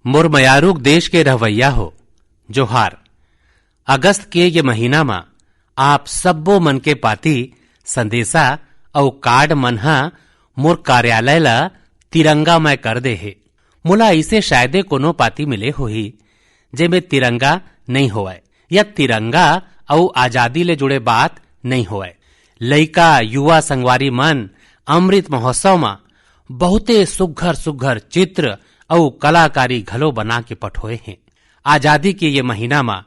मुरमयारूक देश के रहवैया हो जोहार। अगस्त के ये महीना में आप सब्बो मन के पाती संदेशा और कार्ड मन हा मोर कार्यालय ला तिरंगामय कर दे हे। मोला इसे शायदे कोनो पाती मिले होही जेमे तिरंगा नहीं होए या तिरंगा और आजादी ले जुड़े बात नहीं होए। लइका युवा संगवारी मन अमृत महोत्सव में बहुते सुघर सुघर चित्र और कलाकारी घलो बना के पठोए हैं। आजादी के ये महीना में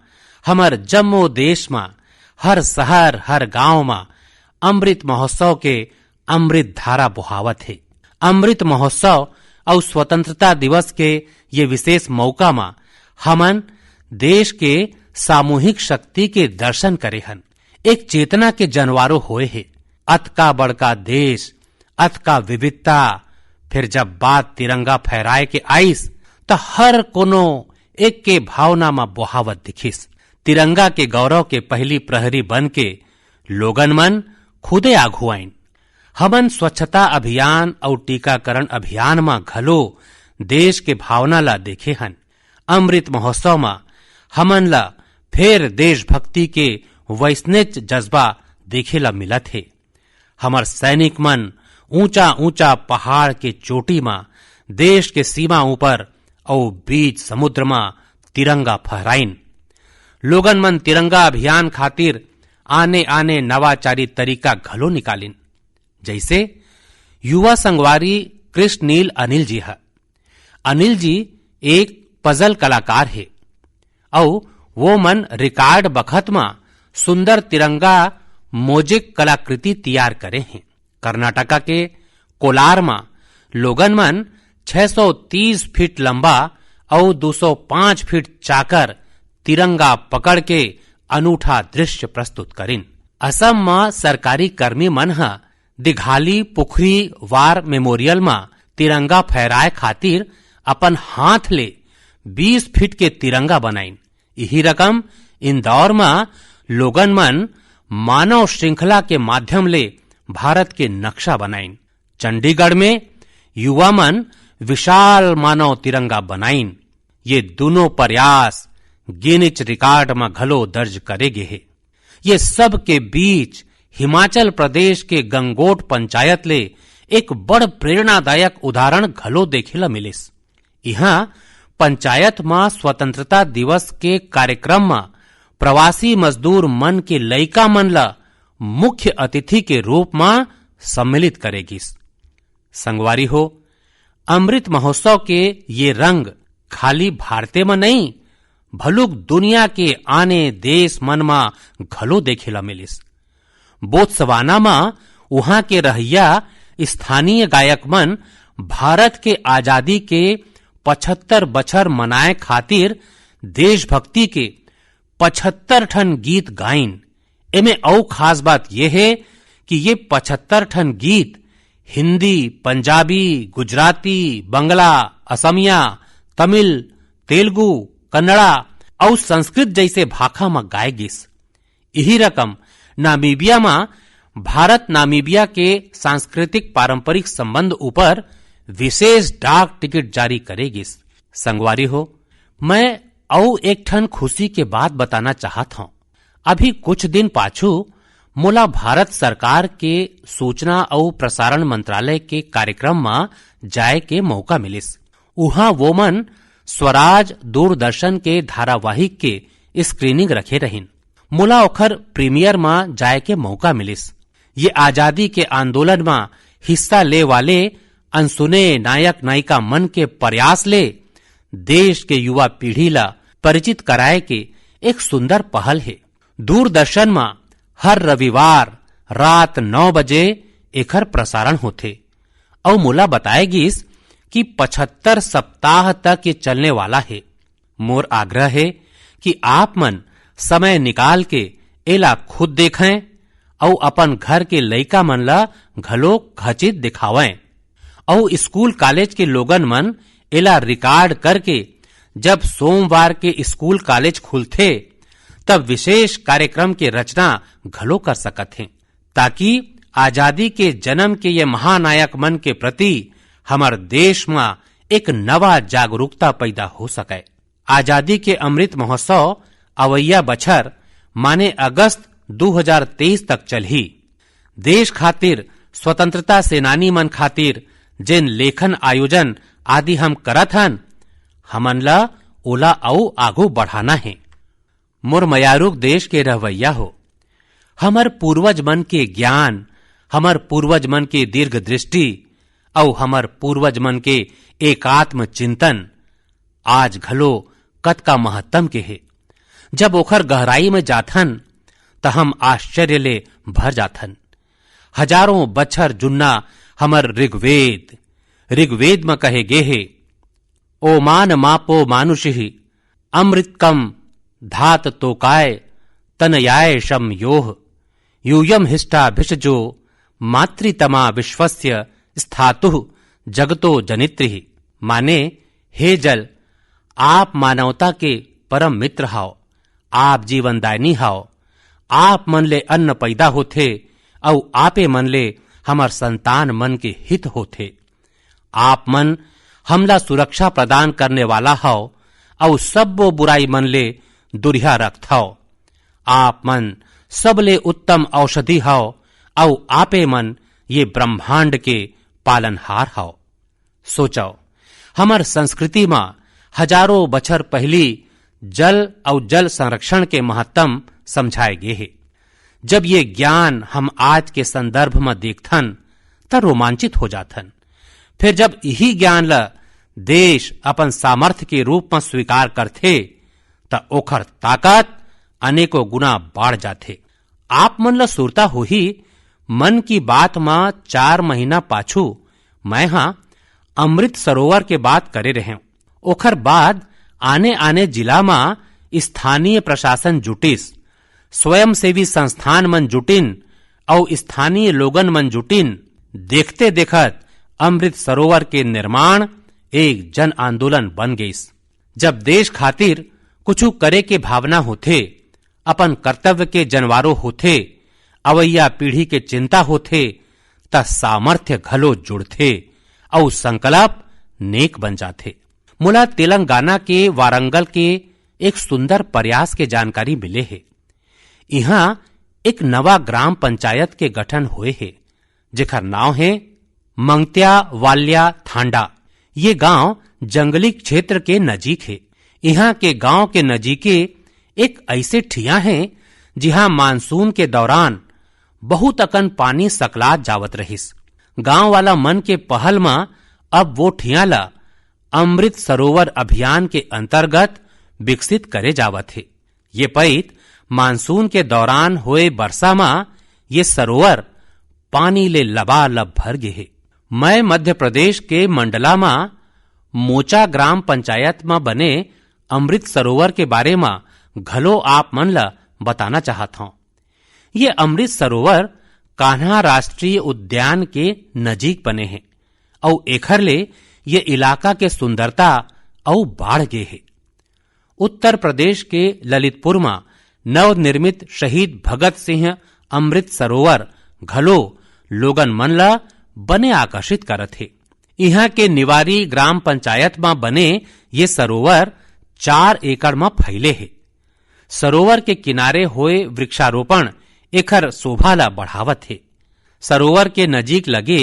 हमर जम्मू देश में हर शहर हर गांव में अमृत महोत्सव के अमृत धारा बुहावत है। अमृत महोत्सव और स्वतंत्रता दिवस के ये विशेष मौका में हमन देश के सामूहिक शक्ति के दर्शन करे हन। एक चेतना के जनवारो होए है। अत का बड़का देश, अत का विविधता, फिर जब बात तिरंगा फहराए के आईस तो हर कोनो एक के भावना में बुहावत दिखिस। तिरंगा के गौरव के पहली प्रहरी बन के लोगन मन खुदे आघू आइन। हमन स्वच्छता अभियान और टीकाकरण अभियान में घलो देश के भावना ला देखे हन। अमृत महोत्सव में हमन ला फिर देशभक्ति के वैष्णव जज्बा देखे ला मिलत है। हमर सैनिक मन ऊंचा ऊंचा पहाड़ के चोटी में देश के सीमा ऊपर और बीच समुद्र में तिरंगा फहराइन। लोगन मन तिरंगा अभियान खातिर आने आने नवाचारी तरीका घलो निकालिन। जैसे युवा संगवारी कृष्ण नील अनिल जी है। अनिल जी एक पजल कलाकार है और वो मन रिकॉर्ड बखत में सुंदर तिरंगा मोजिक कलाकृति तैयार करे हैं। कर्नाटका के कोलार में लोगन मन 630 फीट लंबा और 205 फीट चाकर तिरंगा पकड़ के अनूठा दृश्य प्रस्तुत करिन। असम में सरकारी कर्मी मन हा दिघाली पुखरी वार मेमोरियल में तिरंगा फहराए खातिर अपन हाथ ले 20 फीट के तिरंगा बनाइन। यही रकम इंदौर में लोगन मन मानव श्रृंखला के माध्यम ले भारत के नक्शा बनाइन। चंडीगढ़ में युवा मन विशाल मानव तिरंगा बनाइन। ये दोनों प्रयास गिनीज रिकॉर्ड में घलो दर्ज करेगे है। ये सब के बीच हिमाचल प्रदेश के गंगोट पंचायत ले एक बड़ प्रेरणादायक उदाहरण घलो देखेला मिलिस। यहाँ पंचायत में स्वतंत्रता दिवस के कार्यक्रम में प्रवासी मजदूर मन के लइका मन ला मुख्य अतिथि के रूप में सम्मिलित करेगिस। संगवारी हो, अमृत महोत्सव के ये रंग खाली भारते में नहीं भलुक दुनिया के आने देश मन में घलो देखेला मिलिस। बोत्सवाना में वहां के रहैया स्थानीय गायक मन भारत के आजादी के 75 बछर मनाए खातिर देशभक्ति के 75 ठन गीत गाइन। एमे और खास बात यह है कि ये 75 ठन गीत हिंदी, पंजाबी, गुजराती, बंगला, असमिया, तमिल, तेलुगु, कन्नड़ा और संस्कृत जैसे भाषा में गाए गिस। यही रकम नामीबिया में भारत नामीबिया के सांस्कृतिक पारंपरिक संबंध ऊपर विशेष डाक टिकट जारी करेगिस। संगवारी हो, मैं और एक ठन खुशी के बात बताना चाहत हूं। अभी कुछ दिन पाछू मोला भारत सरकार के सूचना और प्रसारण मंत्रालय के कार्यक्रम में जाए के मौका मिलिस। वहां वो मन स्वराज दूरदर्शन के धारावाहिक के स्क्रीनिंग रखे रहिन। मोला ओखर प्रीमियर में जाए के मौका मिलिस। ये आजादी के आंदोलन में हिस्सा ले वाले अनसुने नायक नायिका मन के प्रयास ले देश के युवा पीढ़ी ला परिचित कराए के एक सुंदर पहल है। दूरदर्शन में हर रविवार रात 9 बजे एकर प्रसारण होते और मोला बताएगिस कि 75 सप्ताह तक ये चलने वाला है। मोर आग्रह है कि आप मन समय निकाल के एला खुद देखें और अपन घर के लइका मन ला घलो खचित दिखावें और स्कूल कॉलेज के लोगन मन एला रिकॉर्ड करके जब सोमवार के स्कूल कॉलेज खुलते तब विशेष कार्यक्रम के रचना घलो कर सकत हैं, ताकि आजादी के जन्म के ये महानायक मन के प्रति हमार देश में एक नवा जागरूकता पैदा हो सके। आजादी के अमृत महोत्सव अवैया बछर माने अगस्त 2023 तक चलही। देश खातिर स्वतंत्रता सेनानी मन खातिर जिन लेखन आयोजन आदि हम करत हन, हमन ला ओला अउ आगू बढ़ाना है। मोर मयारुक देश के रहवैया हो, हमर पूर्वज मन के ज्ञान, हमर पूर्वज मन के दीर्घ दृष्टि और हमर पूर्वज मन के एकात्म चिंतन आज घलो कतका महत्तम के है। जब ओखर गहराई में जाथन त हम आश्चर्य ले भर जाथन। हजारों बछर जुन्ना हमर ऋग्वेद में कहे गे हे, ओ मान मापो मानुषि अमृतकम धात तोकाय तनयाय शम योह यूयम हिष्टा भिषजो मातृतमा विश्वस्य स्थातु जगतो जनित्री। माने, हे जल, आप मानवता के परम मित्र हाओ, आप जीवनदायनी हाओ, आप मन ले अन्न पैदा होथे और आपे मन ले हमर संतान मन के हित होथे। आप मन हमला सुरक्षा प्रदान करने वाला हाओ और सबो बुराई मन ले दुरिया रखथाओ। आप मन सबले उत्तम औषधि हाओ और आपे मन ये ब्रह्मांड के पालनहार हाओ। सोचो, हमर संस्कृति में हजारों बछर पहली जल और जल संरक्षण के महत्तम समझाए गे हे। जब ये ज्ञान हम आज के संदर्भ में देखथन त रोमांचित हो जाथन। फिर जब यही ज्ञान ला देश अपन सामर्थ्य के रूप में स्वीकार करथे त ओखर ताकत अनेकों गुना बढ़ जाथे। आप मन ला सुरता हो ही मन की बात में 4 महीना पाछू मैं हाँ अमृत सरोवर के बात करे रहे। ओखर बाद आने जिला में स्थानीय प्रशासन जुटिस, स्वयंसेवी संस्थान मन जुटिन और स्थानीय लोगन मन जुटिन। देखते देखत अमृत सरोवर के निर्माण एक जन आंदोलन बन गईस। जब देश खातिर कुछ करे के भावना होथे, अपन कर्तव्य के जनवारो होथे, अवैया पीढ़ी के चिंता होथे, त सामर्थ्य घलो जुड़थे और संकल्प नेक बन जाथे। मुला तेलंगाना के वारंगल के एक सुंदर प्रयास के जानकारी मिले है। यहाँ एक नवा ग्राम पंचायत के गठन हुए है, जेकर नाव है मंगत्या वाल्या थांडा। ये गांव जंगली क्षेत्र के नजीक है। यहाँ के गांव के नजीके एक ऐसे ठिया है जिहाँ मानसून के दौरान बहुत अकन पानी सकलात जावत रहिस। गांव वाला मन के पहल में अब वो ठिया ला अमृत सरोवर अभियान के अंतर्गत विकसित करे जावत है। ये पैत मानसून के दौरान हुए वर्षा में ये सरोवर पानी ले लबालब भर गे है। मैं मध्य प्रदेश के मंडला में मोचा ग्राम पंचायत में बने अमृत सरोवर के बारे में घलो आप मन ला बताना चाहत हूं। ये अमृत सरोवर कान्हा राष्ट्रीय उद्यान के नजीक बने हैं और एखर ले ये इलाका के सुंदरता और बाढ़ गे है। उत्तर प्रदेश के ललितपुर में नवनिर्मित शहीद भगत सिंह अमृत सरोवर घलो लोगन मन ला बने आकर्षित करत है। यहाँ के निवारी ग्राम पंचायत में बने ये सरोवर 4 एकड़ में फैले है। सरोवर के किनारे होए वृक्षारोपण एखर शोभा ला बढ़ावत है। सरोवर के नजीक लगे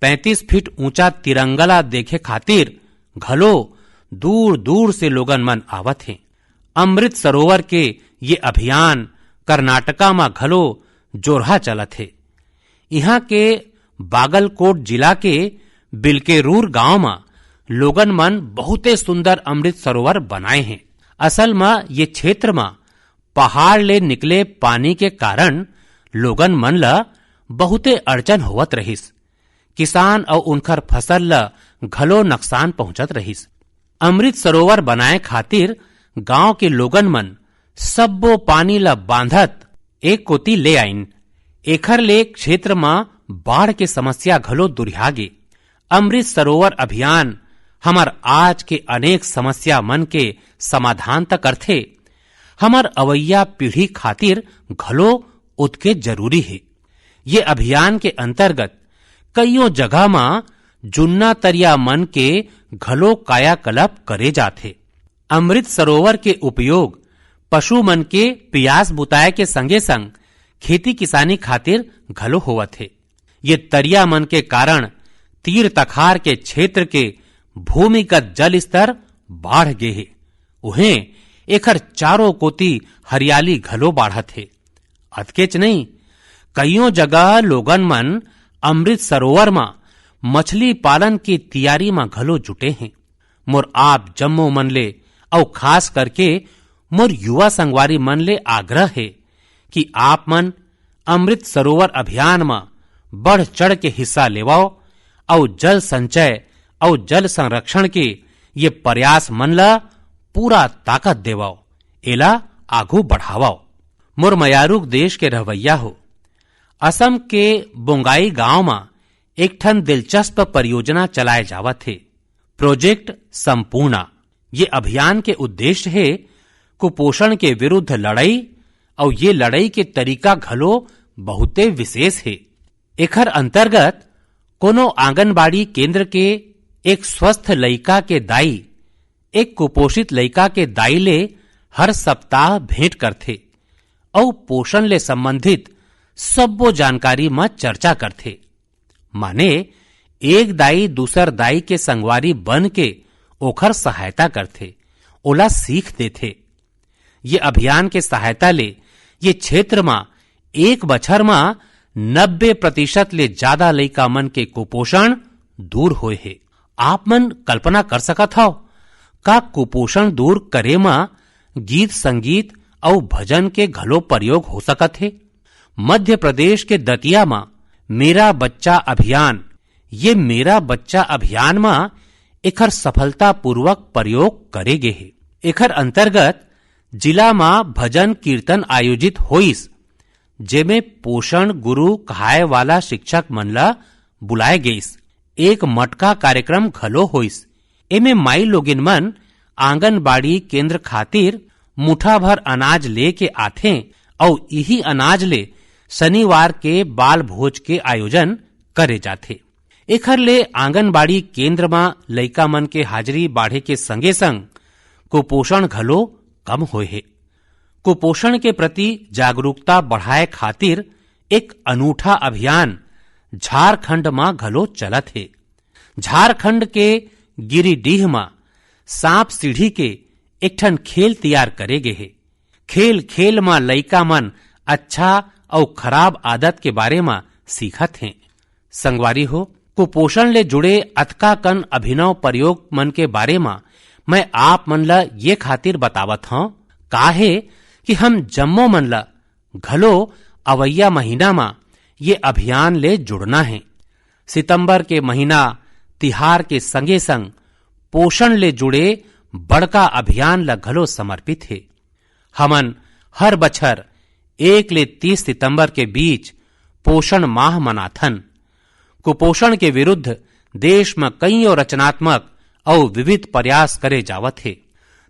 35 फीट ऊंचा तिरंगला देखे खातिर घलो दूर दूर से लोगन मन आवत हैं। अमृत सरोवर के ये अभियान कर्नाटका में घलो जोरहा चलत है। यहाँ के बागलकोट जिला के बिलकेरूर गांव में लोगन मन बहुते सुंदर अमृत सरोवर बनाए हैं। असल में ये क्षेत्र में पहाड़ ले निकले पानी के कारण लोगन मन ला बहुते अड़चन होवत रहिस। किसान और उनकर फसल ला घलो नुकसान पहुंचत रहिस। अमृत सरोवर बनाए खातिर गांव के लोगन मन सब्बो पानी ला बांधत एक कोती ले आइन। एखर ले क्षेत्र में बाढ़ के समस्या घलो दुरिहागे। अमृत सरोवर अभियान हमर आज के अनेक समस्या मन के समाधान तक करथे। हमर अवैया पीढ़ी खातिर घलो उतके जरूरी है। ये अभियान के अंतर्गत कईयों जगह में जुन्ना तरिया मन के घलो कायाकल्प करे जाथे। अमृत सरोवर के उपयोग पशु मन के पियास बुताए के संगे संग खेती किसानी खातिर घलो होवत है। ये तरिया मन के कारण तीर तखार के क्षेत्र के भूमिगत जल स्तर बाढ़ गे हे। उहें एकर चारों कोती हरियाली घलो बाढ़त है। अतकेच नहीं, कईयों जगह लोगन मन अमृत सरोवर में मछली पालन की तैयारी में घलो जुटे हैं। मोर आप जम्मो मन ले और खास करके मोर युवा संगवारी मन ले आग्रह है कि आप मन अमृत सरोवर अभियान में बढ़ चढ़ के हिस्सा लेवाओ और जल संचय और जल संरक्षण के ये प्रयास मन ला पूरा ताकत देवाओ, एला आगू बढ़ावाओ। मोर मयारुक देश के रहवैया हो। असम के बोंगाई गांव में एक ठन दिलचस्प परियोजना चलाए जावत है, प्रोजेक्ट संपूर्णा। ये अभियान के उद्देश्य है कुपोषण के विरुद्ध लड़ाई, और ये लड़ाई के तरीका घलो बहुते विशेष है। एकर अंतर्गत कोनो आंगनबाड़ी केंद्र के एक स्वस्थ लइका के दाई एक कुपोषित लइका के दाई ले हर सप्ताह भेंट करथे और पोषण ले संबंधित सब्बो जानकारी में चर्चा करथे। माने एक दाई दूसर दाई के संगवारी बन के ओखर सहायता करथे, ओला सीख देथे। ये अभियान के सहायता ले ये क्षेत्र में एक बछर में 90% ले ज्यादा लइका मन के कुपोषण दूर होए हे। आप मन कल्पना कर सकत हव का कुपोषण दूर करे में गीत संगीत और भजन के घलो प्रयोग हो सकत है। मध्य प्रदेश के दतिया में मेरा बच्चा अभियान, ये मेरा बच्चा अभियान में एकर सफलता पूर्वक प्रयोग करे गे हे। एकर अंतर्गत जिला में भजन कीर्तन आयोजित होइस, जेमे पोषण गुरु कहाय वाला शिक्षक मन ला बुलाए गईस। एक मटका कार्यक्रम घलो होइस। एमे माई लोगिन मन आंगनबाड़ी केंद्र खातिर मुठा भर अनाज लेके आथे और यही अनाज ले शनिवार के बाल भोज के आयोजन करे जाथे। एखर ले आंगनबाड़ी केंद्र में लइका मन के हाजिरी बाढ़े के संगे संग कुपोषण घलो कम होए हे। कुपोषण के प्रति जागरूकता बढ़ाए खातिर एक अनूठा अभियान झारखंड में घलो चलत है। झारखंड के गिरिडीह में सांप सीढ़ी के एक ठन खेल तैयार करे गे हे। खेल खेल में लइका मन अच्छा और खराब आदत के बारे में सीखत हैं। संगवारी हो, कुपोषण ले जुड़े अतका कन अभिनव प्रयोग मन के बारे में मैं आप मन ला ये खातिर बतावत हूं काहे कि हम जम्मो मन ला घलो अवैया महीना में ये अभियान ले जुड़ना है। सितंबर के महीना तिहार के संगे संग पोषण ले जुड़े बड़का अभियान ला घलो समर्पित है। हमन हर बछर 1 ले 30 सितंबर के बीच पोषण माह मनाथन। कुपोषण के विरुद्ध देश में कई और रचनात्मक और विविध प्रयास करे जावत है।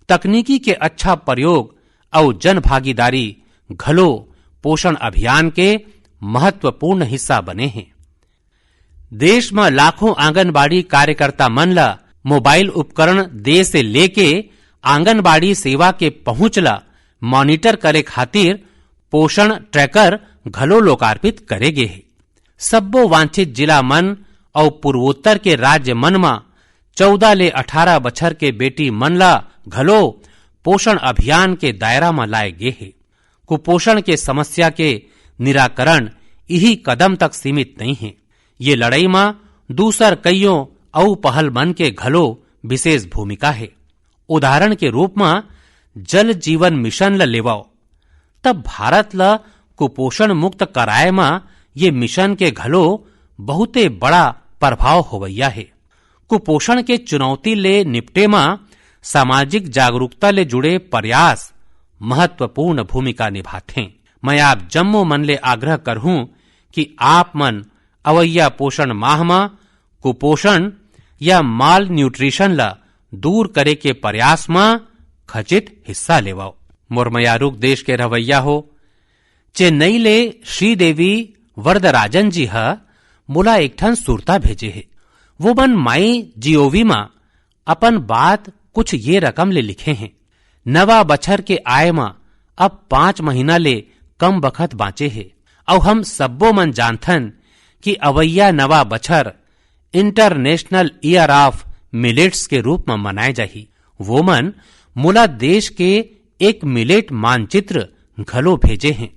तकनीकी के अच्छा प्रयोग और जन भागीदारी घलो पोषण अभियान के महत्वपूर्ण हिस्सा बने हैं। देश में लाखों आंगनबाड़ी कार्यकर्ता मन ला मोबाइल उपकरण दे से लेके आंगनबाड़ी सेवा के पहुंच ला मॉनिटर करे खातिर पोषण ट्रैकर घलो लोकार्पित करे गे है। सब्बो वांछित जिला मन और पूर्वोत्तर के राज्य मन में 14 ले 18 बछर के बेटी मन ला घलो पोषण अभियान के दायरा में लाए गे है। कुपोषण के समस्या के निराकरण यही कदम तक सीमित नहीं है। ये लड़ाई में दूसर कईयों औ पहल मन के घलो विशेष भूमिका है। उदाहरण के रूप में जल जीवन मिशन ल लेवाओ, तब भारत ला कुपोषण मुक्त कराए में ये मिशन के घलो बहुते बड़ा प्रभाव होवैया है। कुपोषण के चुनौती ले निपटे में सामाजिक जागरूकता ले जुड़े प्रयास महत्वपूर्ण भूमिका निभाते। मैं आप जम्मो मन ले आग्रह करहूं कि आप मन अवैया पोषण माह में कुपोषण या माल न्यूट्रिशन ला दूर करे के प्रयास में खचित हिस्सा लेवाओ। मोरमयारुक देश के रवैया हो, चेन्नई ले श्रीदेवी वरदराजन जी हा मोला एक ठन सुरता भेजे है। वो मन माई जीओवी मां अपन बात कुछ ये रकम ले लिखे हैं। नवा बछर के आय मां अब 5 महीना ले कम बखत बाँचे है और हम सब्बो मन जानथन कि अवैया नवा बछर इंटरनेशनल ईयर ऑफ मिलेट्स के रूप में मनाए जाही। वो मन मोला देश के एक मिलेट मानचित्र घलो भेजे हैं।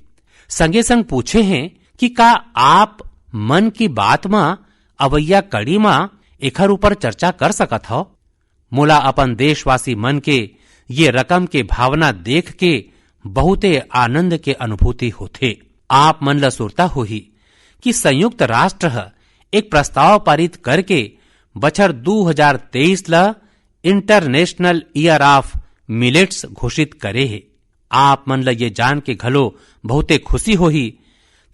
संगे संग पूछे हैं कि का आप मन की बात में अवैया कड़ी में एखर ऊपर चर्चा कर सकत हो। मोला अपन देशवासी मन के ये रकम के भावना देख के बहुते आनंद के अनुभूति होथे। आप मन ला सुरता होही कि संयुक्त राष्ट्र एक प्रस्ताव पारित करके बछर 2023 ला इंटरनेशनल ईयर ऑफ मिलेट्स घोषित करे है। आप मन ला ये जान के घलो बहुते खुशी होही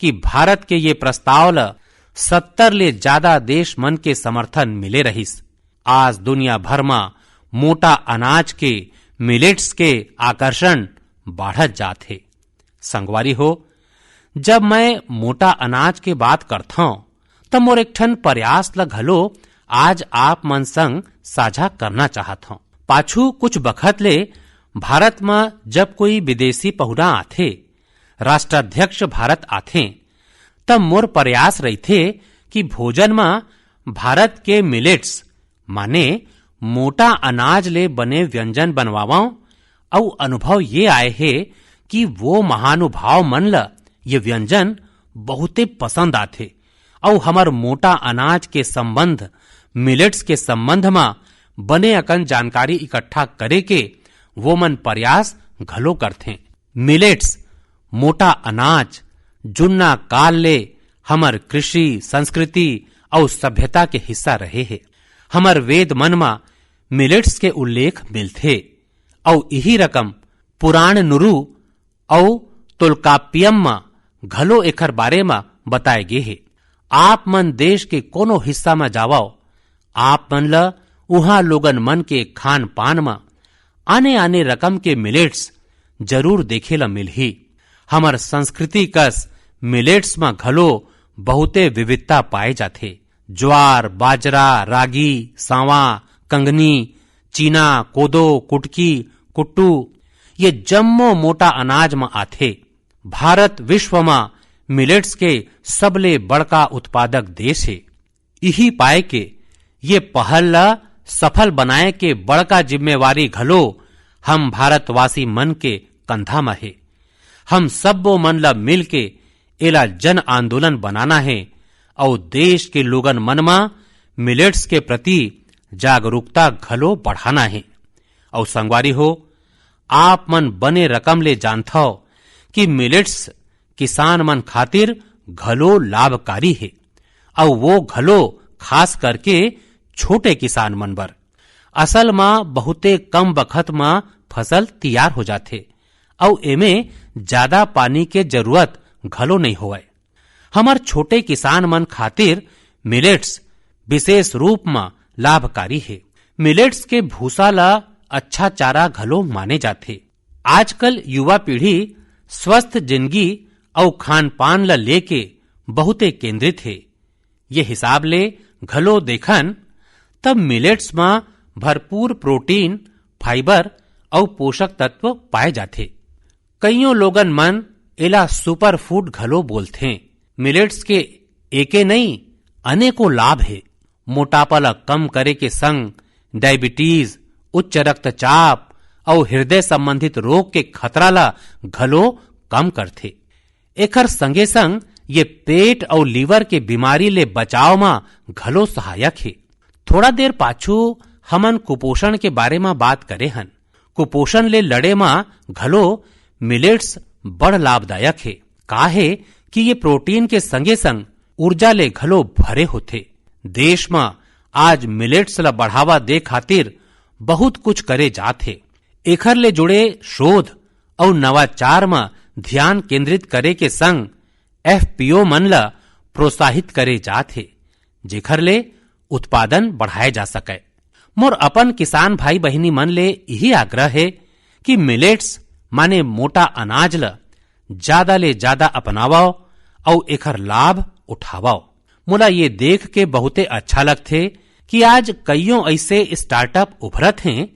कि भारत के ये प्रस्ताव ला 70 ले ज्यादा देश मन के समर्थन मिले रहिस। आज दुनिया भर में मोटा अनाज के मिलेट्स के आकर्षण बढ़त जात है। संगवारी हो, जब मैं मोटा अनाज के बात करता हूं तब मोर एक ठन प्रयास ला घलो आज आप मन संग साझा करना चाहत हूं। पाछू कुछ बखत ले भारत में जब कोई विदेशी पहुना आथे, राष्ट्राध्यक्ष भारत आथे, तब मोर प्रयास रहीथे कि भोजन में भारत के मिलेट्स माने मोटा अनाज ले बने व्यंजन बनवावां। और अनुभव ये आए है कि वो महानुभाव मन ला ये व्यंजन बहुते पसंद आथे और हमर मोटा अनाज के संबंध मिलेट्स के संबंध में बने अकन जानकारी इकट्ठा करे के वो मन प्रयास घलो करथे। मिलेट्स मोटा अनाज जुन्ना काल ले हमर कृषि संस्कृति और सभ्यता के हिस्सा रहे है। हमर वेद मन में मिलेट्स के उल्लेख मिलथे और यही रकम पुराण नुरु और तोलकाप्पियम में घलो एकर बारे में बताए गे है। आप मन देश के कोनो हिस्सा में जावाओ, आप मन ला उहाँ लोगन मन के खान पान में आने आने रकम के मिलेट्स जरूर देखे ला मिलही। हमर संस्कृति कस मिलेट्स में घलो बहुते विविधता पाए जाथे। ज्वार, बाजरा, रागी, सांवा, कंगनी, चीना, कोदो, कुटकी, कुट्टू ये जम्मो मोटा अनाज में आथे। भारत विश्व में मिलेट्स के सबले बड़का उत्पादक देश है। यही पाए के ये पहल ला सफल बनाए के बड़का जिम्मेवारी घलो हम भारतवासी मन के कंधा में है। हम सबो मन ला मिल के एला जन आंदोलन बनाना है और देश के लोगन मन में मिलेट्स के प्रति जागरूकता घलो बढ़ाना है। और संगवारी हो, आप मन बने रकम ले जानथो कि मिलेट्स किसान मन खातिर घलो लाभकारी है और वो घलो खास करके छोटे किसान मन बर। असल में बहुते कम बखत में फसल तैयार हो जाथे और एमे ज्यादा पानी के जरूरत घलो नहीं होए। हमर छोटे किसान मन खातिर मिलेट्स विशेष रूप में लाभकारी है। मिलेट्स के भूसा ला अच्छा चारा घलो माने जाथे। आजकल युवा पीढ़ी स्वस्थ जिंदगी और खान पान ला लेके बहुते केंद्रित है। ये हिसाब ले घलो देखन तब मिलेट्स में भरपूर प्रोटीन, फाइबर और पोषक तत्व पाए जाथे। कईयों लोगन मन एला सुपर फूड घलो बोलथे। मिलेट्स के एके नहीं अनेकों लाभ है। मोटापा ला कम करे के संग डायबिटीज, उच्च रक्तचाप और हृदय संबंधित रोग के खतरा ला घलो कम करथे। एकर संगे संग ये पेट और लीवर के बीमारी ले बचाव में घलो सहायक है। थोड़ा देर पाछू हमन कुपोषण के बारे में बात करे हन। कुपोषण ले लड़े में घलो मिलेट्स बड़ लाभदायक है। काहे कि ये प्रोटीन के संगे संग ऊर्जा ले घलो भरे होथे। देश में आज मिलेट्स ला बढ़ावा दे खातिर बहुत कुछ करे जाथे। एखर ले जुड़े शोध और नवाचार में ध्यान केंद्रित करे के संग एफपीओ मन ला प्रोत्साहित करे जाथे, जेखर ले उत्पादन बढ़ाए जा सके। मोर अपन किसान भाई बहिनी मन ले यही आग्रह है कि मिलेट्स माने मोटा अनाज ला ज्यादा ले ज्यादा अपनावाओ और एखर लाभ उठावाओ। मोला ये देख के बहुते अच्छा लगथे कि आज कईयों ऐसे स्टार्टअप उभरत हैं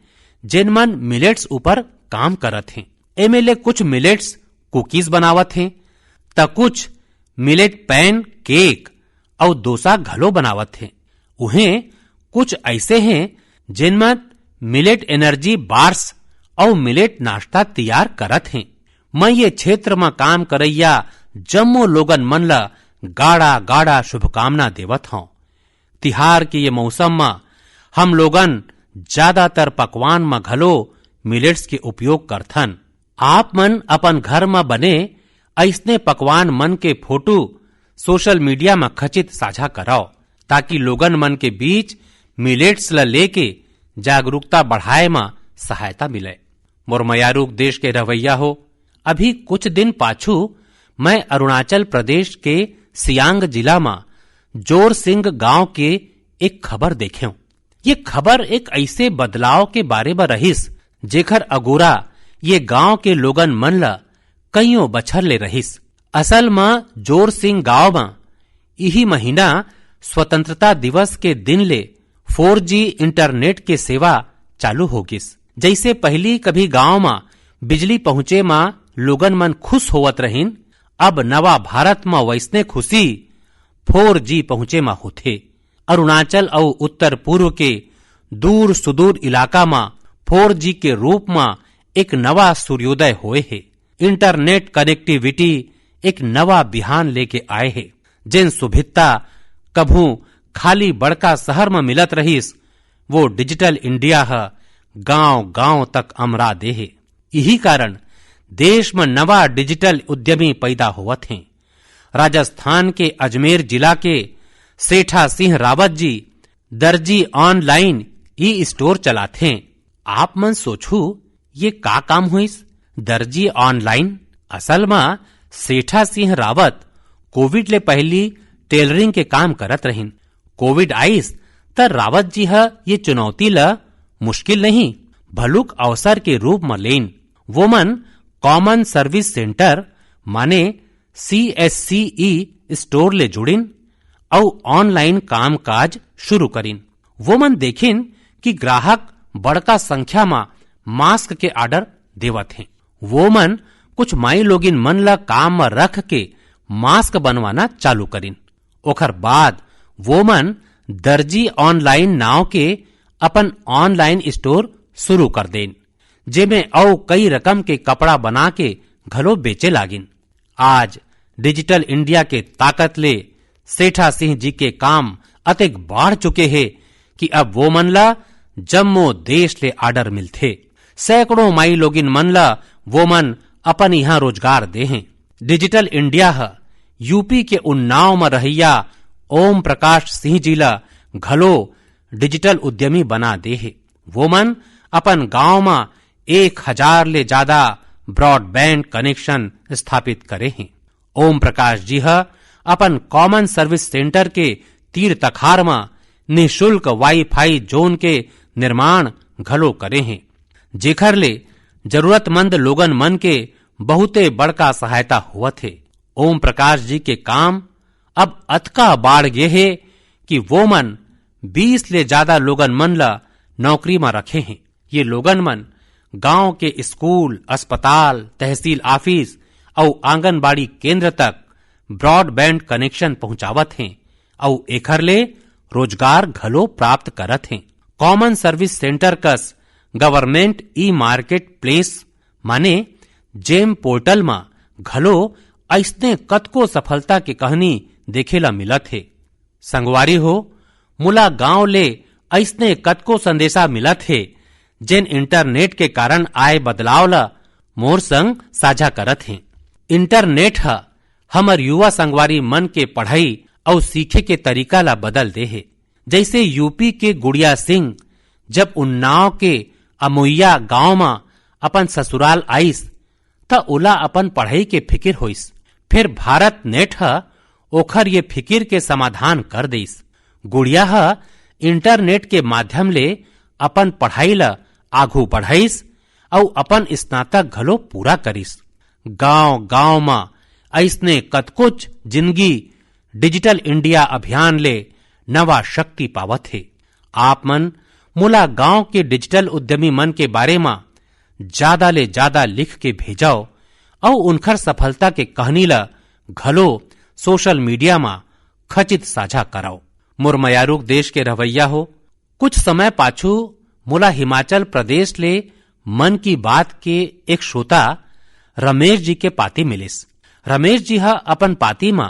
जिन मन मिलेट्स ऊपर काम करत हैं। एमएलए कुछ मिलेट्स कुकीज बनावत हैं त कुछ मिलेट पैन केक और डोसा घलो बनावत हैं। उन्हें कुछ ऐसे हैं जिनमें मिलेट एनर्जी बार्स और मिलेट नाश्ता तैयार करत हैं। मैं ये क्षेत्र में काम करैया जम्मो लोगन मन ला गाड़ा गाड़ा शुभकामना देवत हूं। तिहार के ये मौसम में हम लोगन ज्यादातर पकवान में घलो मिलेट्स के उपयोग करथन। आप मन अपन घर में बने ऐसने पकवान मन के फोटो सोशल मीडिया में खचित साझा कराओ ताकि लोगन मन के बीच मिलेट्स ला लेके जागरूकता बढ़ाए में सहायता मिले। मोर मयारूक देश के रवैया हो, अभी कुछ दिन पाछू मैं अरुणाचल प्रदेश के सियांग जिला में जोरसिंग गांव के एक खबर देखे। ये खबर एक ऐसे बदलाव के बारे में रहिस जेखर अगोरा ये गांव के लोगन मन ला कईयों बछर ले रहिस। असल में जोरसिंग गांव में यही महीना स्वतंत्रता दिवस के दिन ले 4G इंटरनेट के सेवा चालू होगिस। जैसे पहली कभी गांव में बिजली पहुंचे में लोगन मन खुश होवत रहिन, अब नवा भारत में वैसने खुशी 4G पहुंचे में होथे। अरुणाचल और उत्तर पूर्व के दूर सुदूर इलाका में 4G के रूप में एक नवा सूर्योदय होए है। इंटरनेट कनेक्टिविटी एक नवा बिहान लेके आए है, जिन सुविधा कभू खाली बड़का शहर में मिलत रहीस वो डिजिटल इंडिया है गांव गांव तक अमरा दे है। यही कारण देश में नवा डिजिटल उद्यमी पैदा होवत हैं। राजस्थान के अजमेर जिला के सेठा सिंह रावत जी दर्जी ऑनलाइन ई स्टोर चलाते। आप मन सोचू ये का काम हुईस दर्जी ऑनलाइन। असल में सेठा सिंह रावत कोविड ले पहली टेलरिंग के काम करत रहिन। कोविड आइस त रावत जी है ये चुनौती ला मुश्किल नहीं भलुक अवसर के रूप में लेन। वो मन कॉमन सर्विस सेंटर माने CSCE स्टोर ले जुड़िन और ऑनलाइन काम काज शुरू करिन। वो मन देखिन कि ग्राहक बड़का संख्या में मास्क के ऑर्डर देवत हैं। वो मन कुछ माई लोगिन मन ला काम में रख के मास्क बनवाना चालू करिन। ओखर बाद वो मन दर्जी ऑनलाइन नाव के अपन ऑनलाइन स्टोर शुरू कर देन, जेमे और कई रकम के कपड़ा बना के घलो बेचे लागिन। आज डिजिटल इंडिया के ताकत ले सेठा सिंह जी के काम अतेक बढ़ चुके हैं कि अब वो मन ला जम्मो देश ले ऑर्डर मिलथे। सैकड़ों माई लोगिन मन ला वो मन अपन यहाँ रोजगार दे हैं। डिजिटल इंडिया है यूपी के उन्नाव में रहिया ओम प्रकाश सिंह जी ला घलो डिजिटल उद्यमी बना दे है। वो मन अपन गांव में 1000 ले ज्यादा ब्रॉडबैंड कनेक्शन स्थापित करे हैं। ओम प्रकाश जी है अपन कॉमन सर्विस सेंटर के तीर तखार में निःशुल्क वाईफाई जोन के निर्माण घलो करे हैं, जेखर ले जरूरतमंद लोगन मन के बहुते बड़का सहायता हुआ थे। ओम प्रकाश जी के काम अब अतका बाढ़ गए है कि वो मन 20 ले ज्यादा लोगन मन ला नौकरी में रखे हैं। ये लोगन मन गांव के स्कूल, अस्पताल, तहसील ऑफिस और आंगनबाड़ी केंद्र तक ब्रॉडबैंड कनेक्शन पहुंचावत हैं और एखर ले रोजगार घलो प्राप्त करत हैं। कॉमन सर्विस सेंटर कस गवर्नमेंट ई मार्केट प्लेस माने जेम पोर्टल में घलो ऐसने कतको सफलता के कहानी देखेला मिलत है। संगवारी हो मुला गांव ले ऐसने कतको संदेशा मिलत है जिन इंटरनेट के कारण आए बदलाव ला मोर संग साझा करत हैं। इंटरनेट है हमर युवा संगवारी मन के पढ़ाई और सीखे के तरीका ला बदल दे है। जैसे यूपी के गुड़िया सिंह जब उन्नाव के अमोइया गांव में अपन ससुराल आईस त ओला अपन पढ़ाई के फिकिर होइस। फिर भारत नेट है ओखर ये फिकिर के समाधान कर देस। गुड़िया है इंटरनेट के माध्यम ले अपन पढ़ाई ला आगू बढ़ाइस और अपन स्नातक घलो पूरा करिस। गांव गांव में ऐसने कतकुछ जिंदगी डिजिटल इंडिया अभियान ले नवा शक्ति पावत है। आप मन मोला गांव के डिजिटल उद्यमी मन के बारे में ज्यादा ले ज्यादा लिख के भेजाओ और उनकर सफलता के कहानी ला घलो सोशल मीडिया में खचित साझा कराओ। मुरमयारूक देश के रवैया हो, कुछ समय पाछू मोला हिमाचल प्रदेश ले मन की बात के एक श्रोता रमेश जी के पाती मिलिस। रमेश जी हा अपन पाती में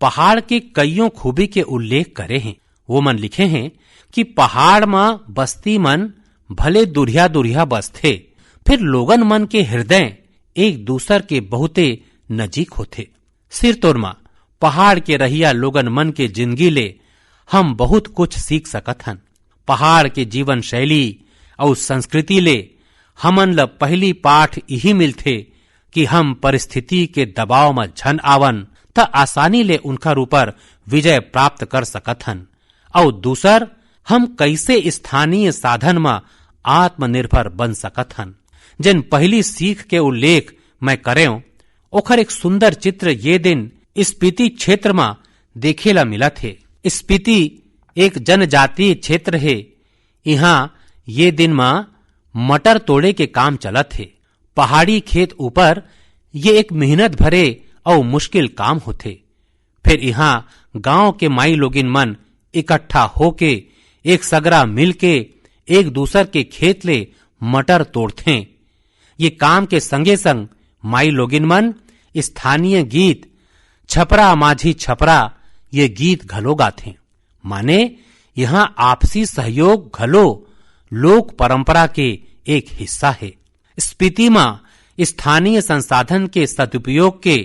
पहाड़ के कईयों खूबी के उल्लेख करे हैं। वो मन लिखे हैं कि पहाड़ में बस्ती मन भले दुरिया दुरिया बसथे, फिर लोगन मन के हृदय एक दूसर के बहुते नजीक होते। सिर तोरमा पहाड़ के रहिया लोगन मन के जिंदगी ले हम बहुत कुछ सीख सकत हन। पहाड़ के जीवन शैली और संस्कृति ले हमन ल पहली पाठ यही मिलथे कि हम परिस्थिति के दबाव में झन आवन त आसानी ले उनकर ऊपर विजय प्राप्त कर सकत हन, और दूसर हम कैसे स्थानीय साधन में आत्मनिर्भर बन सकत हन। जिन पहली सीख के उल्लेख मैं करें ओखर एक सुंदर चित्र ये दिन स्पीति क्षेत्र में देखेला मिला थे। स्पीति एक जनजातीय क्षेत्र है। यहाँ ये दिन में मटर तोड़े के काम चलत है। पहाड़ी खेत ऊपर ये एक मेहनत भरे और मुश्किल काम होते। फिर यहाँ गांव के माई लोगिन मन इकट्ठा होके एक सगरा मिलके एक दूसर के खेत ले मटर तोड़ते। ये काम के संगे संग माई लोगिन मन स्थानीय गीत छपरा माझी छपरा ये गीत घलो गाथे। माने यहाँ आपसी सहयोग घलो लोक परंपरा के एक हिस्सा है। स्पीति में स्थानीय संसाधन के सदुपयोग के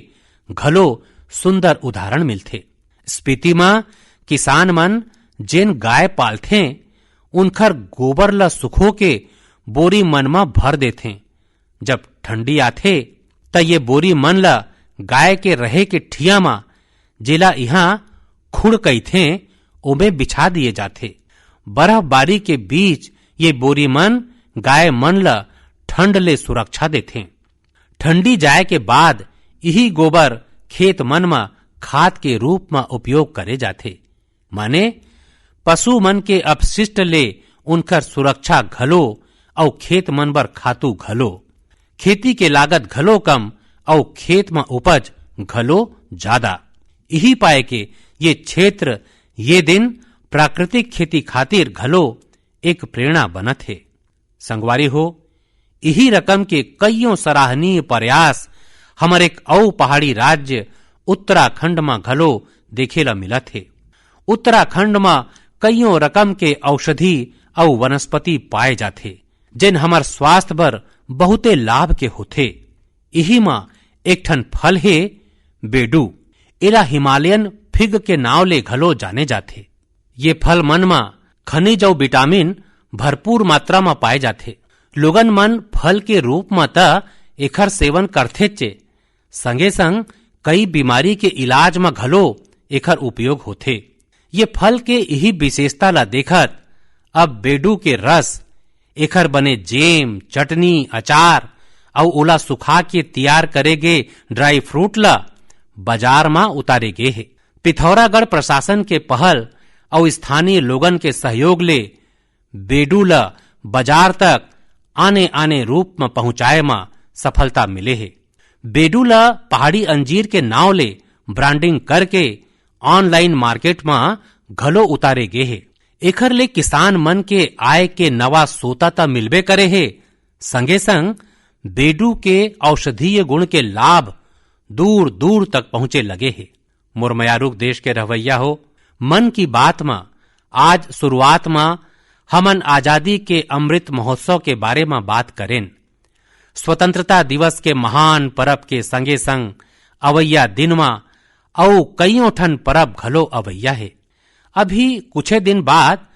घलो सुंदर उदाहरण मिलथे। स्पीति में किसान मन जेन गाय पालथे उनकर गोबर ला सुखो के बोरी मन में भर देथे। जब ठंडी आथे त ये बोरी मन ला गाय के रहे के ठिया में जेला यहाँ खुड़ कईथे ओमे बिछा दिए जाथे। बर्फबारी के बीच ये बोरी मन गाय मन ला ठंड ले सुरक्षा देथे। ठंडी जाए के बाद यही गोबर खेत मन में खाद के रूप में उपयोग करे जाथे। माने पशु मन के अपशिष्ट ले उनकर सुरक्षा घलो और खेत मन बर खातू घलो। खेती के लागत घलो कम और खेत में उपज घलो ज्यादा। यही पाए के ये क्षेत्र ये दिन प्राकृतिक खेती खातिर घलो एक प्रेरणा बनत है। संगवारी हो, यही रकम के कईयों सराहनीय प्रयास हमारे एक औ पहाड़ी राज्य उत्तराखंड में घलो देखेला मिलत है। उत्तराखंड में कईयों रकम के औषधि और वनस्पति पाए जाते जिन हमार स्वास्थ्य बर बहुते लाभ के होथे। यही में एक ठन फल है बेडू। एला हिमालयन फिग के नाव ले घलो जाने जाते। ये फल मन में खनिज और विटामिन भरपूर मात्रा में पाए जाते। लोगन मन फल के रूप में त एखर सेवन करथे चे, संगे संग कई बीमारी के इलाज में घलो एखर उपयोग होथे। ये फल के यही विशेषता ला देखत अब बेडू के रस एखर बने जेम, चटनी, अचार और ओला सुखा के तैयार करे गे ड्राई फ्रूट ला बाजार में उतारे गे है। पिथौरागढ़ प्रशासन के पहल और स्थानीय लोगन के सहयोग ले बेडू ला बाजार तक आने आने रूप में पहुंचाए में सफलता मिले है। बेडू ला पहाड़ी अंजीर के नाव ले ब्रांडिंग करके ऑनलाइन मार्केट में घलो उतारे गे है। एखर ले किसान मन के आय के नवा सोता ता मिलबे करे है। संगे संग बेडू के औषधीय गुण के लाभ दूर दूर तक पहुंचे लगे है। मुरमयारूक देश के रवैया हो, मन की बात में आज शुरुआत में हमन आजादी के अमृत महोत्सव के बारे में बात करें। स्वतंत्रता दिवस के महान परब के संगे संग अवैया दिन में औ कईयों ठन परब घलो अवैया है। अभी कुछ दिन बाद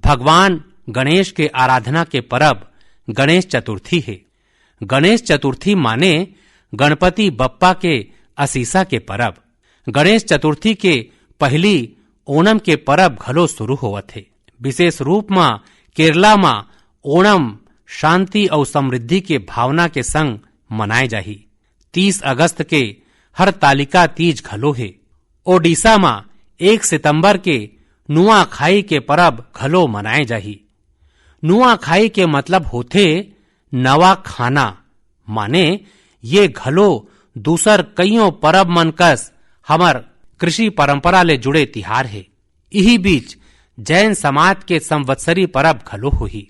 भगवान गणेश के आराधना के परब गणेश चतुर्थी है। गणेश चतुर्थी माने गणपति बप्पा के असीसा के परब। गणेश चतुर्थी के पहली ओणम के परब घलो शुरू होवत है। विशेष रूप में केरला में ओणम शांति और समृद्धि के भावना के संग मनाए जाही। 30 अगस्त के हर तालिका तीज घलो है। ओडिशा में 1 सितंबर के नुआखाई के परब घलो मनाए जाही। नुआखाई के मतलब होथे नवा खाना, माने ये घलो दूसर कईयों परब मन कस हमर कृषि परंपरा ले जुड़े तिहार है। इही बीच जैन समाज के संवत्सरी परब घलो होही।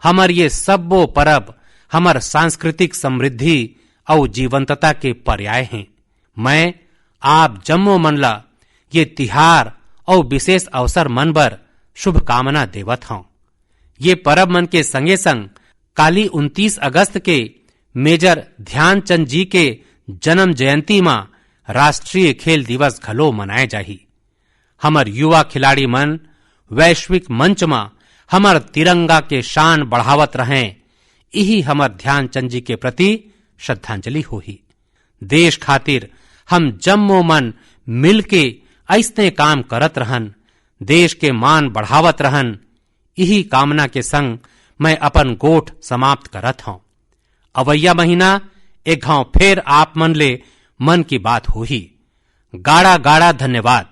हमर ये सब्बो परब हमर सांस्कृतिक समृद्धि और जीवंतता के पर्याय हैं। मैं आप जम्मो मन ला ये तिहार और विशेष अवसर मन बर शुभकामना देवत हूं। ये परब मन के संगे संग काली 29 अगस्त के मेजर ध्यानचंद जी के जन्म जयंती मां राष्ट्रीय खेल दिवस घलो मनाए जाही। हमर युवा खिलाड़ी मन वैश्विक मंच मां हमर तिरंगा के शान बढ़ावत रहें, यही हमर ध्यानचंद जी के प्रति श्रद्धांजलि होही। देश खातिर हम जम्मो मन मिलके ऐसने काम करत रहन, देश के मान बढ़ावत रहन, यही कामना के संग मैं अपन गोठ समाप्त करत हूं। अवैया महीना एक घाव फिर आप मन ले मन की बात होही। गाड़ा गाड़ा धन्यवाद।